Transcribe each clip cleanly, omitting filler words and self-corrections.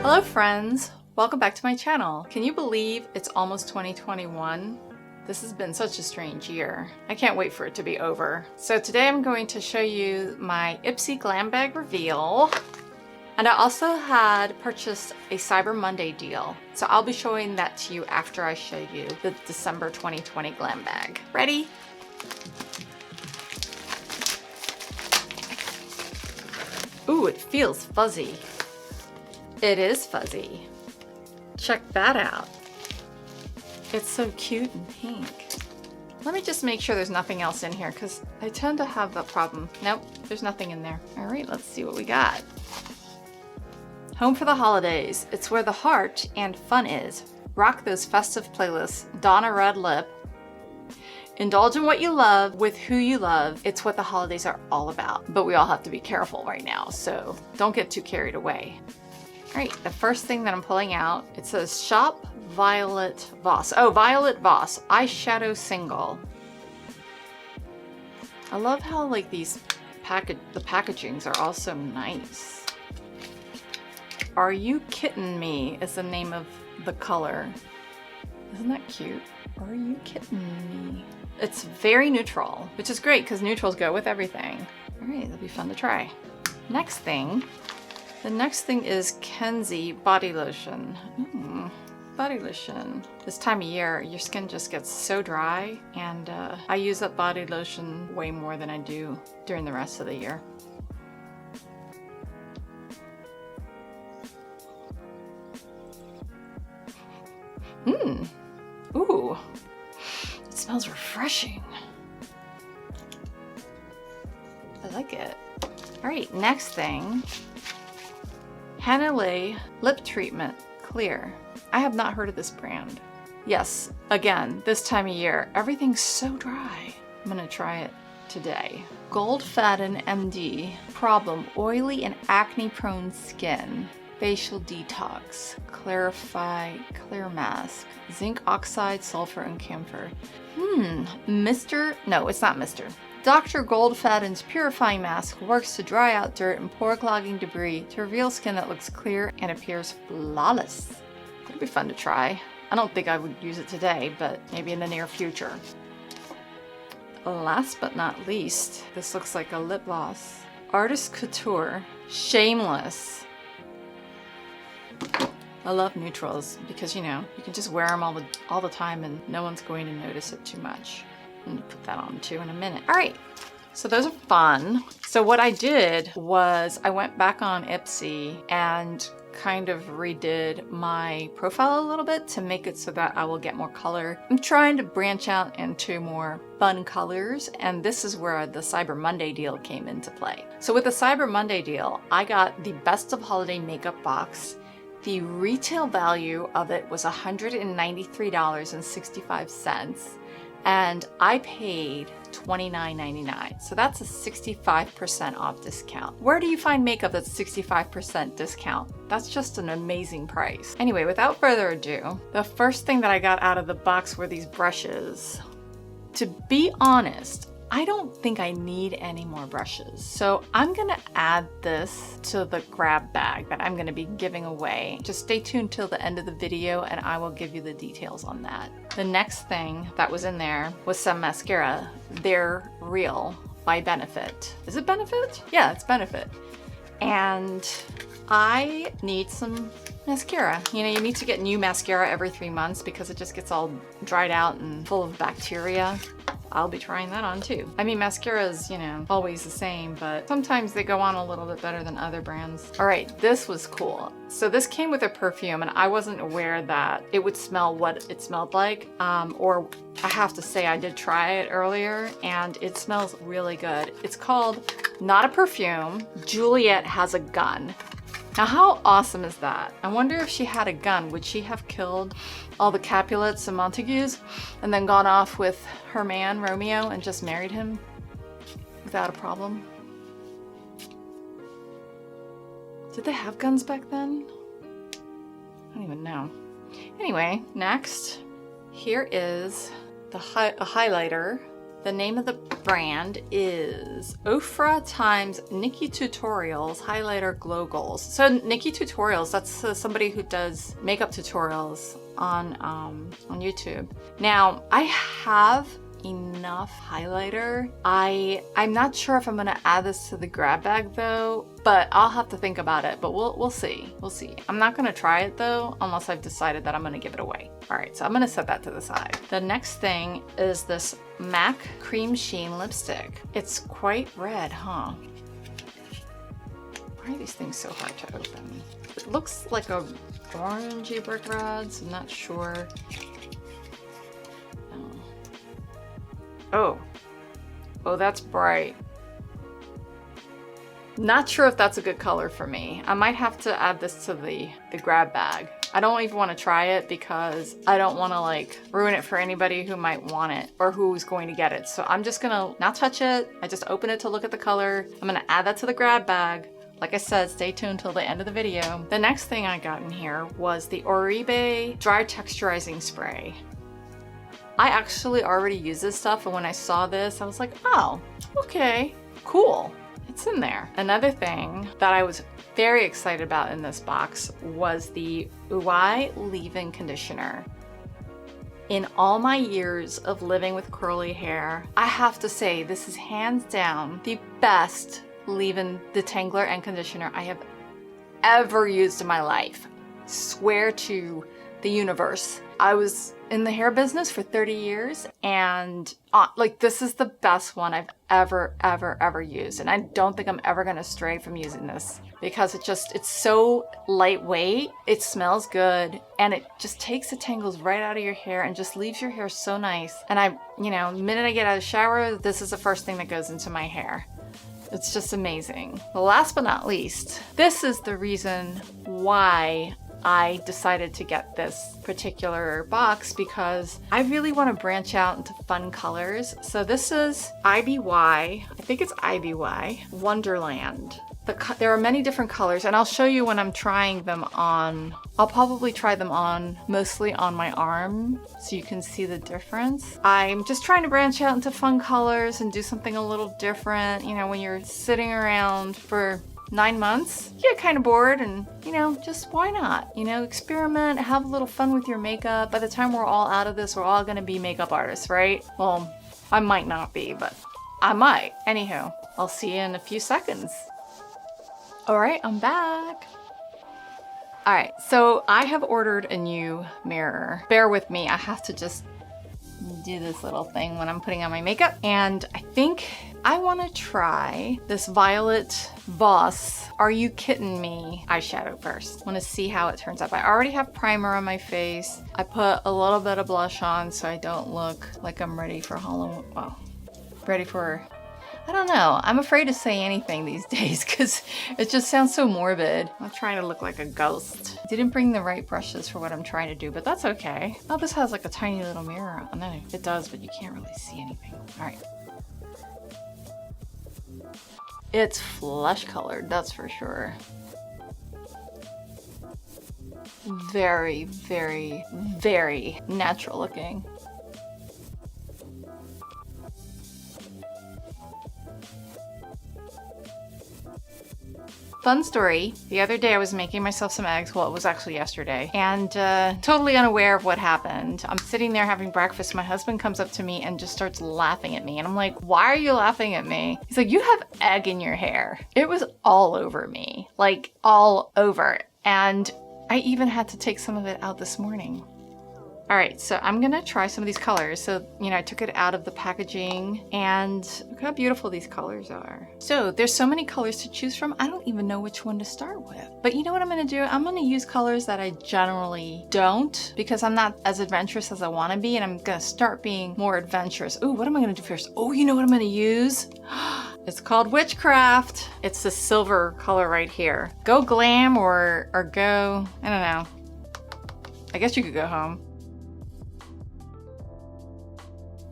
Hello friends, welcome back to my channel. Can you believe it's almost 2021? This has been such a strange year. I can't wait for it to be over. So today I'm going to show you my IPSY Glam Bag reveal. And I also had purchased a Cyber Monday deal. So I'll be showing that to you after I show you the December 2020 Glam Bag. Ready? Ooh, it feels fuzzy. It is fuzzy. Check that out. It's so cute and pink. Let me just make sure there's nothing else in here because I tend to have that problem. Nope, there's nothing in there. All right, let's see what we got. Home for the holidays. It's where the heart and fun is. Rock those festive playlists. Don a red lip. Indulge in what you love with who you love. It's what the holidays are all about. But we all have to be careful right now, so don't get too carried away. All right, the first thing that I'm pulling out, it says Shop Violet Voss. Oh, Violet Voss Eyeshadow Single. I love how like the packagings are all so nice. Are You Kitten Me is the name of the color. Isn't that cute? Are you kidding me? It's very neutral, which is great because neutrals go with everything. All right, that'll be fun to try. Next thing. The next thing is Kensie body lotion. Body lotion. This time of year, your skin just gets so dry, and I use up body lotion way more than I do during the rest of the year. Ooh, it smells refreshing. I like it. All right, next thing. Hanalei Lip Treatment Clear. I have not heard of this brand. Yes, again, this time of year, everything's so dry. I'm gonna try it today. GodFaden MD. Problem, oily and acne-prone skin. Facial Detox. Clarify Clear Mask. Zinc oxide, sulfur, and camphor. No, it's not Mr. Dr. GodFaden's purifying mask works to dry out dirt and pore clogging debris to reveal skin that looks clear and appears flawless. It'll be fun to try. I don't think I would use it today, but maybe in the near future. Last but not least, this looks like a lip gloss. Artist Couture Shameless. I love neutrals because, you know, you can just wear them all the time and no one's going to notice it too much. I'm gonna put that on too in a minute. All right, so those are fun. So what I did was I went back on IPSY and kind of redid my profile a little bit to make it so that I will get more color. I'm trying to branch out into more fun colors, and this is where the Cyber Monday deal came into play. So with the Cyber Monday deal, I got the Best of Holiday Makeup box. The retail value of it was $193.65. And I paid $29.99. So that's a 65% off discount. Where do you find makeup that's 65% discount? That's just an amazing price. Anyway, without further ado, the first thing that I got out of the box were these brushes. To be honest, I don't think I need any more brushes. So I'm gonna add this to the grab bag that I'm gonna be giving away. Just stay tuned till the end of the video and I will give you the details on that. The next thing that was in there was some mascara. They're Real by Benefit. Is it Benefit? Yeah, it's Benefit. And I need some mascara. You know, you need to get new mascara every 3 months because it just gets all dried out and full of bacteria. I'll be trying that on too. I mean, mascara is, you know, always the same, but sometimes they go on a little bit better than other brands. All right, this was cool. So this came with a perfume and I wasn't aware that it would smell what it smelled like. Or I have to say I did try it earlier and it smells really good. It's called, not a perfume, Juliette Has a Gun. Now, how awesome is that? I wonder if she had a gun, would she have killed all the Capulets and Montagues and then gone off with her man, Romeo, and just married him without a problem? Did they have guns back then? I don't even know. Anyway, next, here is a highlighter. The name of the brand is Ofra times NikkieTuturials Highlighter Glow Goals. So NikkieTuturials, that's somebody who does makeup tutorials on YouTube. Now, I have enough highlighter. I'm not sure if I'm gonna add this to the grab bag though, but I'll have to think about it, but we'll see. We'll see. I'm not gonna try it though unless I've decided that I'm gonna give it away. All right, so I'm gonna set that to the side. The next thing is this MAC Cream Sheen lipstick. It's quite red, huh? Why are these things so hard to open? It looks like a orangey brick red, so I'm not sure. Oh, that's bright. Not sure if that's a good color for me. I might have to add this to the grab bag. I don't even want to try it because I don't want to like ruin it for anybody who might want it or who's going to get it. So I'm just gonna not touch it. I just open it to look at the color. I'm gonna add that to the grab bag. Like I said, stay tuned till the end of the video. The next thing I got in here was the Oribé Dry Texturizing Spray. I actually already use this stuff, and when I saw this, I was like, oh, okay, cool. It's in there. Another thing that I was very excited about in this box was the Ouai leave-in conditioner. In all my years of living with curly hair, I have to say this is hands down the best leave-in detangler and conditioner I have ever used in my life. Swear to the universe. I was in the hair business for 30 years and like this is the best one I've ever used, and I don't think I'm ever gonna stray from using this because it's so lightweight, it smells good, and it just takes the tangles right out of your hair and just leaves your hair so nice. And the minute I get out of the shower, this is the first thing that goes into my hair. It's just amazing. But last but not least, this is the reason why I decided to get this particular box, because I really want to branch out into fun colors. So this is I.B.Y. I think it's I.B.Y. Wonderland. There are many different colors, and I'll show you when I'm trying them on. I'll probably try them on mostly on my arm so you can see the difference. I'm just trying to branch out into fun colors and do something a little different. You know, when you're sitting around for 9 months, you get kind of bored, and just why not? Experiment, have a little fun with your makeup. By the time we're all out of this, we're all gonna be makeup artists, right? Well, I might not be, but I might. Anywho, I'll see you in a few seconds. All right, I'm back. All right, so I have ordered a new mirror. Bear with me, I have to just do this little thing when I'm putting on my makeup. And I think I want to try this Violet Voss Are You Kitten Me eyeshadow first. I want to see how it turns out. I already have primer on my face. I put a little bit of blush on so I don't look like I'm ready for Halloween. Well, ready for, I don't know. I'm afraid to say anything these days because it just sounds so morbid. I'm trying to look like a ghost. Didn't bring the right brushes for what I'm trying to do, but that's okay. Oh, this has like a tiny little mirror on it. It does, but you can't really see anything. All right. It's flesh colored, that's for sure. Very, very, very natural looking. Fun story, the other day I was making myself some eggs, well it was actually yesterday, and totally unaware of what happened. I'm sitting there having breakfast, my husband comes up to me and just starts laughing at me, and I'm like, why are you laughing at me? He's like, you have egg in your hair. It was all over me, like all over, and I even had to take some of it out this morning. All right, so I'm gonna try some of these colors. So, I took it out of the packaging, and look how beautiful these colors are. So there's so many colors to choose from, I don't even know which one to start with. But you know what I'm gonna do? I'm gonna use colors that I generally don't, because I'm not as adventurous as I wanna be, and I'm gonna start being more adventurous. Ooh, what am I gonna do first? Oh, you know what I'm gonna use? It's called Witchcraft. It's the silver color right here. Go glam or go, I don't know. I guess you could go home.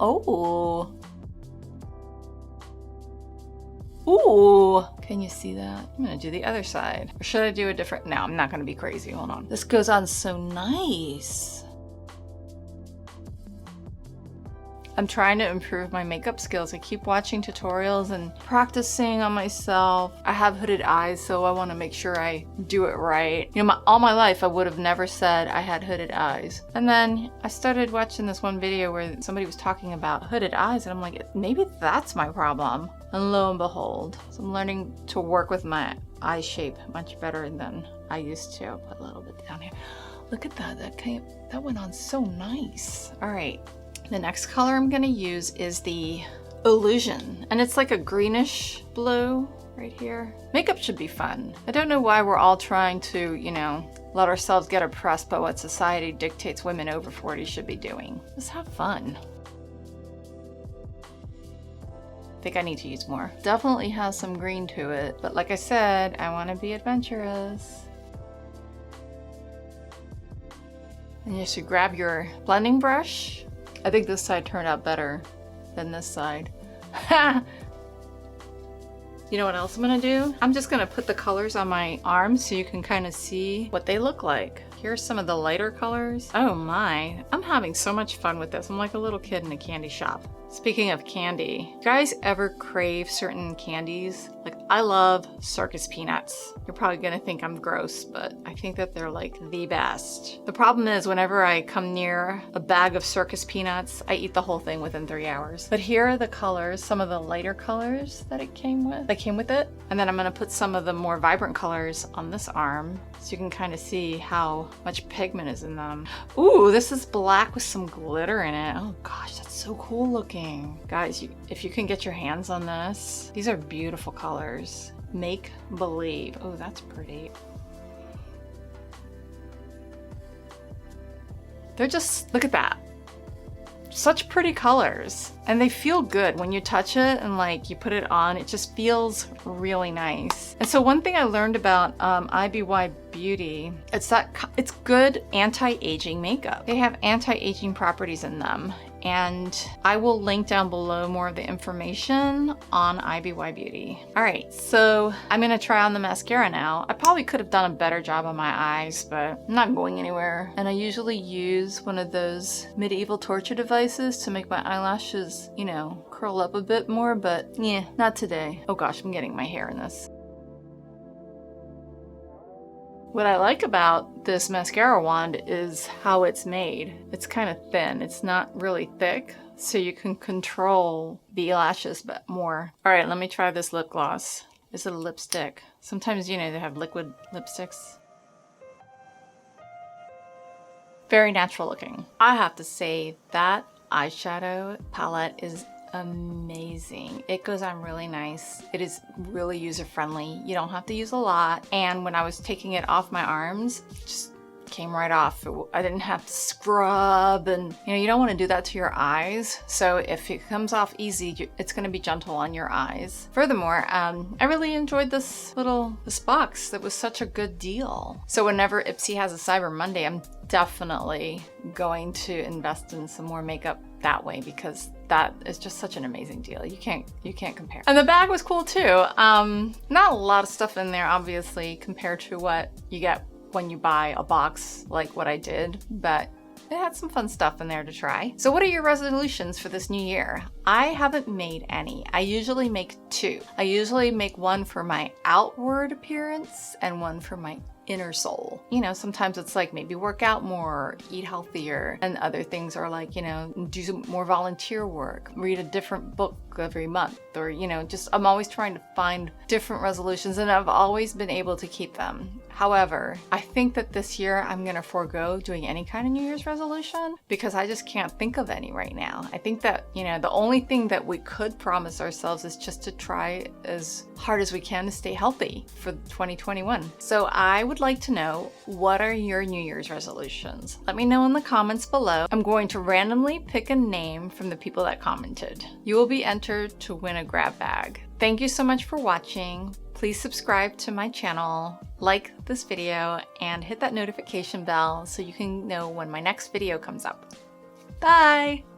Oh. Ooh. Can you see that? I'm gonna do the other side. Or should I do a different? No, I'm not gonna be crazy. Hold on. This goes on so nice. I'm trying to improve my makeup skills. I keep watching tutorials and practicing on myself. I have hooded eyes, so I want to make sure I do it right. You know, all my life I would have never said I had hooded eyes. And then I started watching this one video where somebody was talking about hooded eyes, and I'm like, maybe that's my problem. And lo and behold, so I'm learning to work with my eye shape much better than I used to. I'll put a little bit down here. Look at that, that went on so nice. All right, the next color I'm gonna use is the Illusion, and it's like a greenish blue right here. Makeup should be fun. I don't know why we're all trying to, you know, let ourselves get oppressed by what society dictates women over 40 should be doing. Just have fun. I think I need to use more. Definitely has some green to it, but like I said, I want to be adventurous. And you should grab your blending brush. I think this side turned out better than this side. You know what else I'm gonna do? I'm just gonna put the colors on my arms so you can kind of see what they look like. Here's some of the lighter colors. Oh my, I'm having so much fun with this. I'm like a little kid in a candy shop. Speaking of candy, you guys ever crave certain candies? Like, I love circus peanuts. You're probably gonna think I'm gross, but I think that they're like the best. The problem is whenever I come near a bag of circus peanuts, I eat the whole thing within 3 hours. But here are the colors, some of the lighter colors that came with it. And then I'm gonna put some of the more vibrant colors on this arm so you can kind of see how much pigment is in them. Ooh, this is black with some glitter in it. Oh gosh, that's so cool looking. Guys, if you can get your hands on this, these are beautiful colors. Make believe. Oh, that's pretty. They're just, look at that. Such pretty colors, and they feel good when you touch it and like you put it on. It just feels really nice. And so one thing I learned about I.B.Y Beauty, it's that it's good anti-aging makeup. They have anti-aging properties in them, and I will link down below more of the information on I.B.Y Beauty. All right, so I'm gonna try on the mascara now. I probably could have done a better job on my eyes, but I'm not going anywhere. And I usually use one of those medieval torture devices to make my eyelashes, you know, curl up a bit more, but yeah, not today. Oh gosh, I'm getting my hair in this. What I like about this mascara wand is how it's made. It's kind of thin. It's not really thick, so you can control the lashes but more. All right, let me try this lip gloss. Is it a lipstick? Sometimes, you know, they have liquid lipsticks. Very natural looking. I have to say that eyeshadow palette is amazing. It goes on really nice. It is really user-friendly. You don't have to use a lot. And when I was taking it off my arms, it just came right off. I didn't have to scrub, and you know, you don't want to do that to your eyes. So if it comes off easy, it's going to be gentle on your eyes. Furthermore, I really enjoyed this box. That was such a good deal. So whenever IPSY has a Cyber Monday, I'm definitely going to invest in some more makeup that way, because that is just such an amazing deal. You can't compare. And the bag was cool too. Not a lot of stuff in there, obviously, compared to what you get when you buy a box like what I did, but it had some fun stuff in there to try. So what are your resolutions for this new year? I haven't made any. I usually make two. I usually make one for my outward appearance and one for my inner soul. You know, sometimes it's like maybe work out more, eat healthier, and other things are like, you know, do some more volunteer work, read a different book every month, or, you know, just I'm always trying to find different resolutions, and I've always been able to keep them. However, I think that this year I'm gonna forego doing any kind of New Year's resolution because I just can't think of any right now. I think that, you know, the only thing that we could promise ourselves is just to try as hard as we can to stay healthy for 2021. So I would like to know, what are your New Year's resolutions? Let me know in the comments below. I'm going to randomly pick a name from the people that commented. You will be entered to win a grab bag. Thank you so much for watching. Please subscribe to my channel, like this video, and hit that notification bell so you can know when my next video comes up. Bye!